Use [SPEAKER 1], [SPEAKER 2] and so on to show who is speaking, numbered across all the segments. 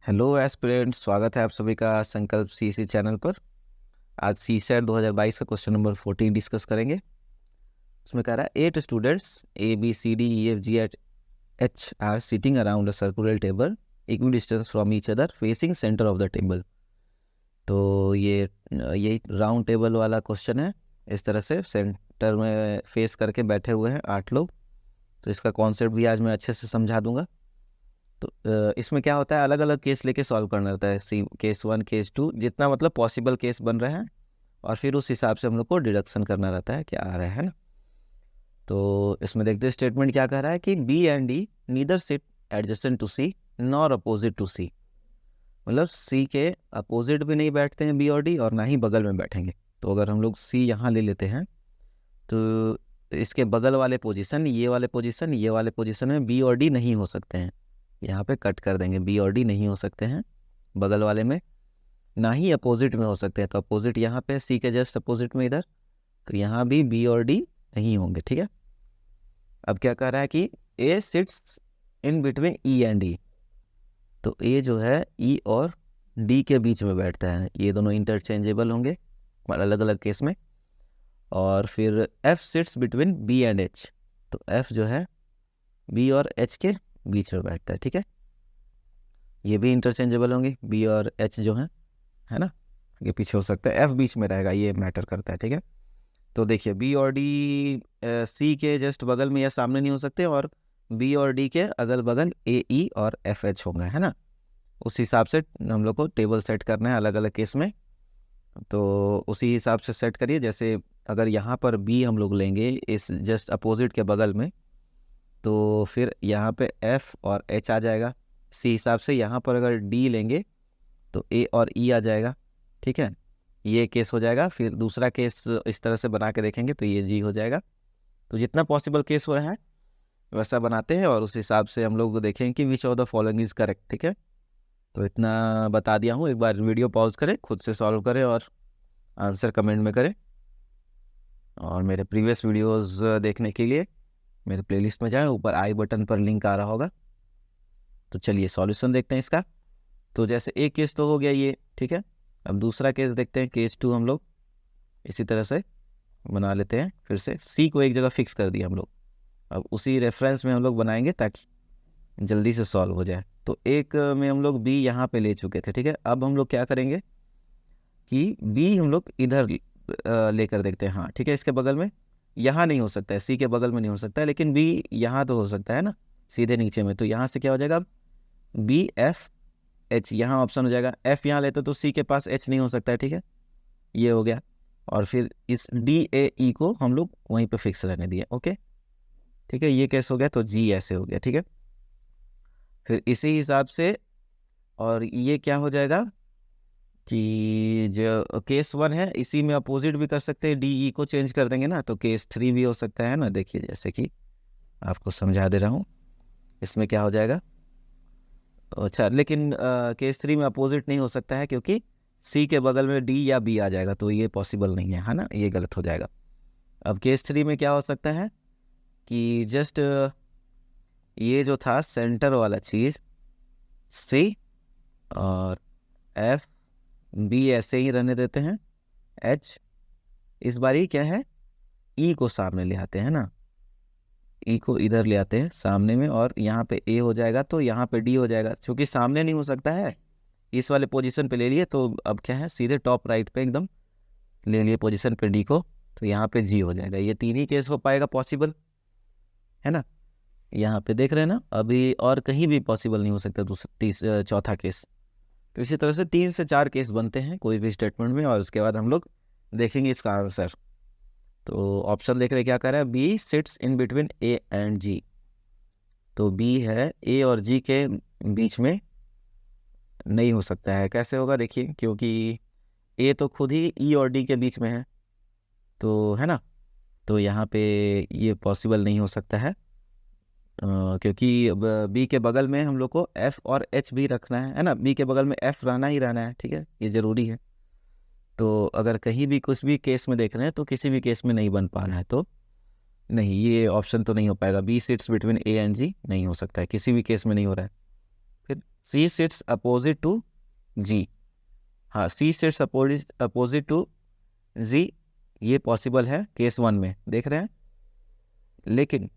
[SPEAKER 1] Hello aspirants, स्वागत है आप सभी का संकल्प सीसी चैनल पर। आज सी सेट 2022 का क्वेश्चन नंबर 14 डिस्कस करेंगे। इसमें कह रहा है 8 students ABCDEFG and H are sitting around a circular table equal distance from each other facing centre of the table. तो ये राउंड टेबल वाला क्वेश्चन है। इस तरह से सेंटर में फेस करके बैठे हुए हैं 8 लोग। तो इसका कॉन्सेप्ट भी आज मैं अच्छे से समझा दूंगा। तो इसमें क्या होता है, अलग अलग केस लेके सॉल्व करना रहता है। सी केस 1 केस 2 जितना मतलब पॉसिबल केस बन रहे हैं, और फिर उस हिसाब से हम लोग को डिडक्शन करना रहता है क्या आ रहा है ना। तो इसमें देखते हैं स्टेटमेंट क्या कह रहा है कि B and D neither sit adjacent to C nor opposite to C. मतलब सी के अपोजिट भी नहीं बैठते हैं बी और डी, और ना ही बगल में बैठेंगे। तो अगर हम लोग सी यहाँ ले लेते हैं तो इसके बगल वाले पोजीशन, ये वाले पोजीशन में बी और डी नहीं हो सकते हैं। यहाँ पे कट कर देंगे, बी और डी नहीं हो सकते हैं बगल वाले में, ना ही अपोजिट में हो सकते हैं। तो अपोजिट यहाँ पे सी के जस्ट अपोजिट में इधर, तो यहाँ भी बी और डी नहीं होंगे। ठीक है, अब क्या कह रहा है कि A sits in between E and D. तो ए जो है ई और डी के बीच में बैठता है। ये दोनों इंटरचेंजेबल होंगे अलग अलग केस में। और फिर F sits between B and H. तो एफ जो है बी और एच के बीच में बैठता है। ठीक है, ये भी इंटरचेंजेबल होंगे, बी और एच जो है ना, ये पीछे हो सकता है, एफ बीच में रहेगा, ये मैटर करता है। ठीक है, तो देखिए बी और डी सी के जस्ट बगल में या सामने नहीं हो सकते, और बी और डी के अगल बगल ए ई और एफ एच होंगे, है ना। उस हिसाब से हम लोग को टेबल सेट करना है अलग अलग केस में। तो उसी हिसाब से सेट करिए। जैसे अगर यहाँ पर बी हम लोग लेंगे इस जस्ट अपोजिट के बगल में, तो फिर यहाँ पे एफ और एच आ जाएगा। इसी हिसाब से यहाँ पर अगर डी लेंगे तो ए और ई आ जाएगा। ठीक है, ये केस हो जाएगा। फिर दूसरा केस इस तरह से बना के देखेंगे तो ये जी हो जाएगा। तो जितना पॉसिबल केस हो रहा है वैसा बनाते हैं, और उस हिसाब से हम लोग देखेंगे कि which of the following is correct. ठीक है, तो इतना बता दिया हूँ। एक बार वीडियो पॉज करें, खुद से सॉल्व करें और आंसर कमेंट में करें। और मेरे प्रीवियस वीडियोस देखने के लिए मेरे प्लेलिस्ट में जाएं, ऊपर आई बटन पर लिंक आ रहा होगा। तो चलिए सॉल्यूशन देखते हैं इसका। तो जैसे एक केस तो हो गया ये, ठीक है। अब दूसरा केस देखते हैं, केस 2 हम लोग इसी तरह से बना लेते हैं। फिर से सी को एक जगह फिक्स कर दिया हम लोग। अब उसी रेफरेंस में हम लोग बनाएंगे ताकि जल्दी से सॉल्व हो जाए। तो एक में हम लोग बी यहाँ पे ले चुके थे, ठीक है। अब हम लोग क्या करेंगे कि बी हम लोग इधर लेकर देखते हैं। हाँ ठीक है, इसके बगल में यहाँ नहीं हो सकता है, सी के बगल में नहीं हो सकता है, लेकिन बी यहाँ तो हो सकता है ना, सीधे नीचे में। तो यहाँ से क्या हो जाएगा, अब बी एफ एच यहाँ ऑप्शन हो जाएगा। एफ यहाँ लेते तो सी के पास एच नहीं हो सकता है, ठीक है, ये हो गया। और फिर इस डी ए ई को हम लोग वहीं पे फिक्स रहने दिए। ओके ठीक है, ये कैसे हो गया, तो जी ऐसे हो गया। ठीक है, फिर इसी हिसाब से और ये क्या हो जाएगा कि जो केस 1 है इसी में अपोजिट भी कर सकते हैं, डी ई को चेंज कर देंगे ना, तो केस 3 भी हो सकता है ना। देखिए जैसे कि आपको समझा दे रहा हूँ, इसमें क्या हो जाएगा। अच्छा, लेकिन केस 3 में अपोजिट नहीं हो सकता है क्योंकि सी के बगल में डी या बी आ जाएगा, तो ये पॉसिबल नहीं है ना, ये गलत हो जाएगा। अब केस 3 में क्या हो सकता है कि जस्ट ये जो था सेंटर वाला चीज़ सी और एफ बी ऐसे ही रहने देते हैं। एच इस बार ही क्या है, ई को सामने ले आते हैं ना, ई को इधर ले आते हैं सामने में, और यहाँ पे ए हो जाएगा तो यहाँ पे डी हो जाएगा। क्योंकि सामने नहीं हो सकता है, इस वाले पोजीशन पे ले लिए, तो अब क्या है सीधे टॉप राइट पे एकदम ले लिए पोजीशन पे डी को, तो यहाँ पे जी हो जाएगा। ये 3 ही केस हो पाएगा पॉसिबल, है ना। यहाँ पे देख रहे हैं ना, अभी और कहीं भी पॉसिबल नहीं हो सकता चौथा केस। तो इसी तरह से 3 से 4 केस बनते हैं कोई भी स्टेटमेंट में, और उसके बाद हम लोग देखेंगे इसका आंसर। तो ऑप्शन देख रहे क्या कर रहा है, B sits in between A and G. तो बी है ए और जी के बीच में नहीं हो सकता है। कैसे होगा देखिए, क्योंकि ए तो खुद ही ई और डी के बीच में है, तो है ना। तो यहाँ पे ये पॉसिबल नहीं हो सकता है, क्योंकि बी के बगल में हम लोग को एफ और एच भी रखना है ना। बी के बगल में एफ रहना ही रहना है, ठीक है, ये ज़रूरी है। तो अगर कहीं भी कुछ भी केस में देख रहे हैं तो किसी भी केस में नहीं बन पा रहा है, तो नहीं, ये ऑप्शन तो नहीं हो पाएगा। B sits between A and G नहीं हो सकता है, किसी भी केस में नहीं हो रहा है। फिर सी सिट्स अपोजिट टू जी, हाँ सी सिट्स अपोजिट टू जी, ये पॉसिबल है केस 1 में, देख रहे हैं। लेकिन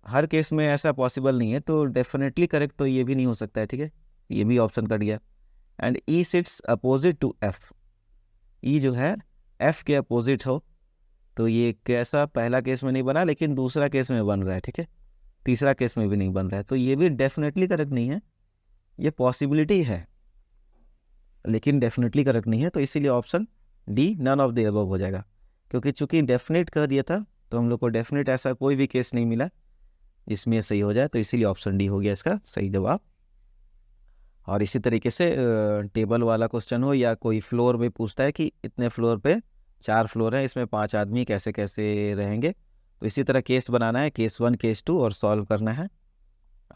[SPEAKER 1] हर केस में ऐसा पॉसिबल नहीं है, तो डेफिनेटली करेक्ट तो ये भी नहीं हो सकता है, ठीक है, ये भी ऑप्शन कट गया। And E sits opposite to F, E जो है एफ के अपोजिट हो, तो ये कैसा, पहला केस में नहीं बना लेकिन दूसरा केस में बन रहा है, ठीक है, तीसरा केस में भी नहीं बन रहा है, तो ये भी डेफिनेटली करेक्ट नहीं है। ये पॉसिबिलिटी है लेकिन डेफिनेटली करेक्ट नहीं है, तो इसीलिए option D none of the above हो जाएगा। क्योंकि चूंकि डेफिनेट कह दिया था तो हम लोग को डेफिनेट ऐसा कोई भी केस नहीं मिला जिसमें ये सही हो जाए, तो इसीलिए ऑप्शन डी हो गया इसका सही जवाब। और इसी तरीके से टेबल वाला क्वेश्चन हो या कोई फ्लोर में पूछता है कि इतने फ्लोर पे 4 फ्लोर हैं, इसमें 5 आदमी कैसे कैसे रहेंगे, तो इसी तरह केस बनाना है, केस 1 केस 2 और सॉल्व करना है।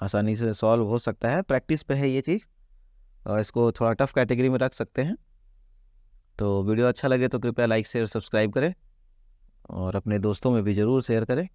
[SPEAKER 1] आसानी से सॉल्व हो सकता है, प्रैक्टिस पे है ये चीज़, और इसको थोड़ा टफ कैटेगरी में रख सकते हैं। तो वीडियो अच्छा लगे तो कृपया लाइक शेयर सब्सक्राइब करें और अपने दोस्तों में भी ज़रूर शेयर करें।